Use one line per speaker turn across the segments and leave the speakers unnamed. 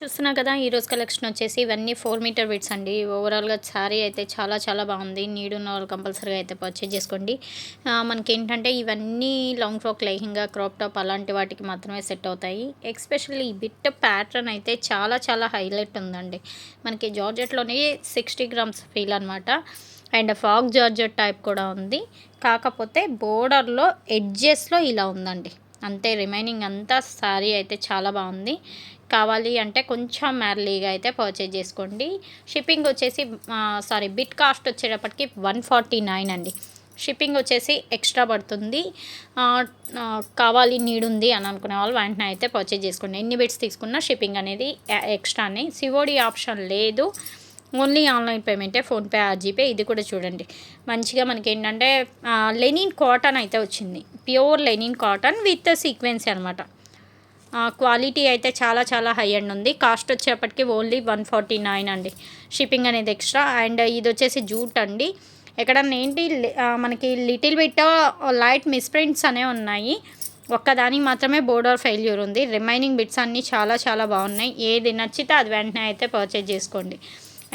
చూస్తున్నా కదా ఈరోజు కలెక్షన్ వచ్చేసి ఇవన్నీ 4 మీటర్ బిట్స్ అండి. ఓవరాల్గా శారీ అయితే చాలా చాలా బాగుంది. నీడ్ ఉన్న వాళ్ళు కంపల్సరీగా అయితే పర్చేజ్ చేసుకోండి. మనకి ఏంటంటే ఇవన్నీ long frock, lehenga, crop top అలాంటి వాటికి మాత్రమే సెట్ అవుతాయి. ఎక్స్పెషల్లీ ఈ బిట్ ప్యాటర్న్ అయితే చాలా చాలా హైలైట్ ఉందండి. మనకి జార్జెట్లోనే 60 గ్రామ్స్ ఫీల్ అనమాట. అండ్ ఫాగ్ జార్జెట్ టైప్ కూడా ఉంది. కాకపోతే బోర్డర్లో ఎడ్జెస్లో ఇలా ఉందండి. అంతే, రిమైనింగ్ అంతా శారీ అయితే చాలా బాగుంది. కావాలి అంటే కొంచెం మ్యార్లీగా అయితే పర్చేజ్ చేసుకోండి. షిప్పింగ్ వచ్చేసి బిట్ కాస్ట్ వచ్చేటప్పటికి 149 అండి. షిప్పింగ్ వచ్చేసి ఎక్స్ట్రా పడుతుంది. కావాలి, నీడ్ ఉంది అని అనుకునే వాళ్ళు వెంటనే అయితే పర్చేజ్ చేసుకోండి. ఎన్ని బిట్స్ తీసుకున్నా షిప్పింగ్ అనేది ఎక్స్ట్రానే. సిఓడి ఆప్షన్ లేదు, ఓన్లీ ఆన్లైన్ పేమెంటే, ఫోన్పే ఆర్ జీపే. ఇది కూడా చూడండి, మంచిగా మనకి ఏంటంటే లెనిన్ కాటన్ అయితే వచ్చింది. Pure linen cotton with sequence అనమాట. క్వాలిటీ అయితే చాలా చాలా హై అండ్ ఉంది. కాస్ట్ వచ్చేప్పటికి ఓన్లీ 149 అండి. షిప్పింగ్ అనేది ఎక్స్ట్రా. అండ్ ఇది వచ్చేసి జూట్ అండి. ఎక్కడన్నా ఏంటి మనకి లిటిల్ బిట్ లైట్ మిస్ప్రింట్స్ అనేవి ఉన్నాయి. ఒక్కదానికి మాత్రమే బోర్డర్ ఫెయిల్యూర్ ఉంది. రిమైనింగ్ బిట్స్ అన్నీ చాలా చాలా బాగున్నాయి. ఏది నచ్చితే అది వెంటనే అయితే పర్చేజ్ చేసుకోండి.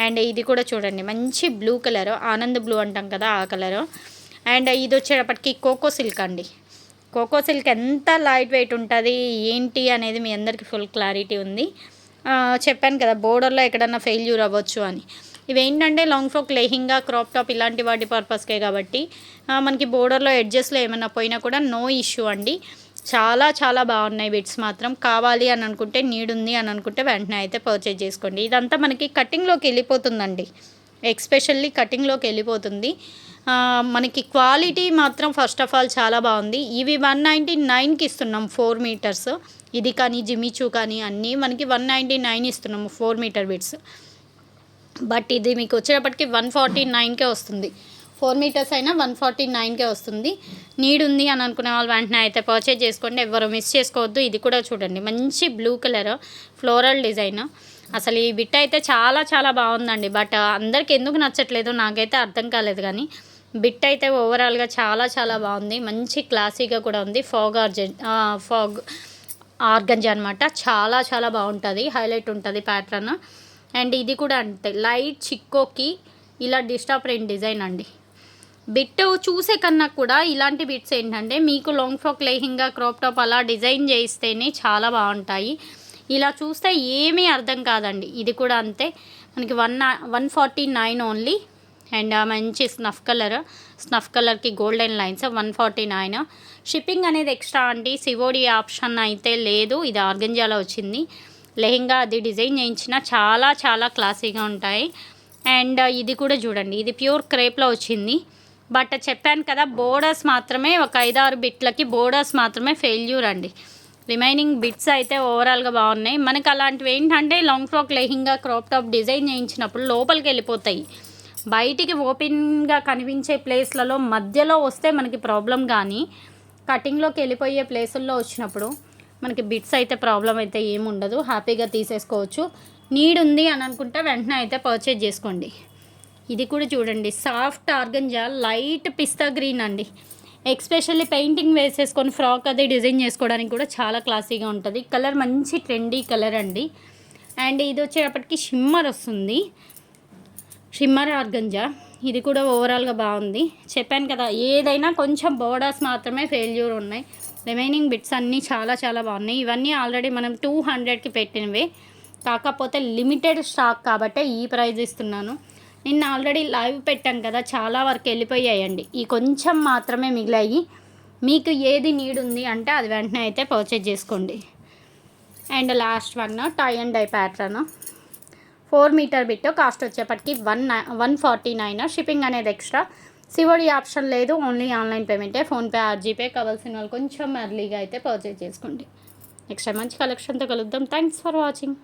అండ్ ఇది కూడా చూడండి, మంచి బ్లూ కలర్, ఆనంద్ బ్లూ అంటాం కదా ఆ కలరు. అండ్ ఇది వచ్చేటప్పటికి కోకో సిల్క్ అండి. కోకో సిల్క్ ఎంత లైట్ వెయిట్ ఉంటుంది ఏంటి అనేది మీ అందరికీ ఫుల్ క్లారిటీ ఉంది. చెప్పాను కదా బోర్డర్లో ఎక్కడన్నా ఫెయిల్యూర్ అవ్వచ్చు అని. ఇవేంటంటే long frock, lehenga, crop top ఇలాంటి వాటి పర్పస్కే కాబట్టి మనకి బోర్డర్లో ఎడ్జెస్లో ఏమైనా పోయినా కూడా నో ఇష్యూ అండి. చాలా చాలా బాగున్నాయి బిట్స్ మాత్రం. కావాలి అని అనుకుంటే, నీడ్ ఉంది అని అనుకుంటే వెంటనే అయితే పర్చేజ్ చేసుకోండి. ఇదంతా మనకి కటింగ్లోకి వెళ్ళిపోతుందండి. ఎక్స్పెషల్లీ కటింగ్లోకి వెళ్ళిపోతుంది. మనకి క్వాలిటీ మాత్రం ఫస్ట్ ఆఫ్ ఆల్ చాలా బాగుంది. ఇవి 199కి ఇస్తున్నాం 4 మీటర్స్. ఇది కానీ జిమిచూ కానీ అన్నీ మనకి 199 ఇస్తున్నాము 4 మీటర్ బిట్స్. బట్ ఇది మీకు వచ్చేటప్పటికి 149కే వస్తుంది. 4 మీటర్స్ అయినా 149కే వస్తుంది. నీడ్ ఉంది అని అనుకునే వాళ్ళు వెంటనే అయితే పర్చేజ్ చేసుకోండి. ఎవరు మిస్ చేసుకోవద్దు. ఇది కూడా చూడండి, మంచి బ్లూ కలర్ ఫ్లోరల్ డిజైన్. అసలు ఈ బిట్ అయితే చాలా చాలా బాగుందండి. బట్ అందరికి ఎందుకు నచ్చట్లేదు నాకైతే అర్థం కాలేదు. కానీ బిట్ అయితే ఓవరాల్గా చాలా చాలా బాగుంది. మంచి క్లాసీగా కూడా ఉంది. ఫాగ్ ఆర్గంజా అనమాట. చాలా చాలా బాగుంటుంది, హైలైట్ ఉంటుంది ప్యాటర్న్. అండ్ ఇది కూడా అంతే, లైట్ చిక్కోకి ఇలా డిస్టర్బ్ ప్రింట్ డిజైన్ అండి. బిట్ చూసే కన్నా కూడా ఇలాంటి బిట్స్ ఏంటంటే మీకు long frock, lehenga, crop top అలా డిజైన్ చేయిస్తేనే చాలా బాగుంటాయి. ఇలా చూస్తే ఏమీ అర్థం కాదండి. ఇది కూడా అంతే, మనకి 149 ఓన్లీ. అండ్ మంచి స్నఫ్ కలర్కి గోల్డెన్ లైన్స్ 149. షిప్పింగ్ అనేది ఎక్స్ట్రా అండి. సివోడి ఆప్షన్ అయితే లేదు. ఇది ఆర్గంజాలో వచ్చింది. లెహంగా అది డిజైన్ చేయించిన చాలా చాలా క్లాసీగా ఉంటాయి. అండ్ ఇది కూడా చూడండి, ఇది ప్యూర్ క్రేప్లో వచ్చింది. బట్ చెప్పాను కదా బోర్డర్స్ మాత్రమే ఒక 5-6 బిట్లకి బోర్డర్స్ మాత్రమే ఫెయిల్యూర్ అండి. రిమైనింగ్ బిట్స్ అయితే ఓవరాల్గా బాగున్నాయి. మనకు అలాంటివి ఏంటంటే long frock, lehenga, crop top design చేయించినప్పుడు లోపలికి వెళ్ళిపోతాయి. బయటికి ఓపెన్గా కనిపించే ప్లేస్లలో మధ్యలో వస్తే మనకి ప్రాబ్లం, కానీ కటింగ్లోకి వెళ్ళిపోయే ప్లేసుల్లో వచ్చినప్పుడు మనకి బిట్స్ అయితే ప్రాబ్లం అయితే ఏముండదు. హ్యాపీగా తీసేసుకోవచ్చు. నీడ్ ఉంది అని అనుకుంటే వెంటనే అయితే పర్చేజ్ చేసుకోండి. ఇది కూడా చూడండి, సాఫ్ట్ ఆర్గంజా, లైట్ పిస్తా గ్రీన్ అండి. ఎక్స్పెషల్లీ పెయింటింగ్ వేసేసుకొని ఫ్రాక్ అది డిజైన్ చేసుకోవడానికి కూడా చాలా క్లాసీగా ఉంటుంది. కలర్ మంచి ట్రెండీ కలర్ అండి. అండ్ ఇది వచ్చేటప్పటికి షిమ్మర్ వస్తుంది, షిమ్మర్ ఆర్గంజా. ఇది కూడా ఓవరాల్గా బాగుంది. చెప్పాను కదా ఏదైనా కొంచెం బోర్డర్స్ మాత్రమే ఫెయిల్యూర్ ఉన్నాయి. రిమైనింగ్ బిట్స్ అన్నీ చాలా చాలా బాగున్నాయి. ఇవన్నీ ఆల్రెడీ మనం 200కి పెట్టినవే, కాకపోతే లిమిటెడ్ స్టాక్ కాబట్టి ఈ ప్రైజ్ ఇస్తున్నాను. నిన్న ఆల్రెడీ లైవ్ పెట్టాను కదా, చాలా వరకు వెళ్ళిపోయాయండి. ఈ కొంచెం మాత్రమే మిగిలాయి. మీకు ఏది నీడ్ ఉంది అంటే అది వెంటనే అయితే పర్చేజ్ చేసుకోండి. And last one tie and dye pattern 4 metre bit. Cost వచ్చేప్పటికి 149. షిప్పింగ్ అనేది ఎక్స్ట్రా. సివోడి ఆప్షన్ లేదు, ఓన్లీ ఆన్లైన్ పేమెంటే, ఫోన్పే ఆర్ జీపే. కావాల్సిన వాళ్ళు కొంచెం ఎర్లీగా అయితే పర్చేజ్ చేసుకోండి. నెక్స్ట్ మంచి కలెక్షన్తో కలుద్దాం. Thanks for watching.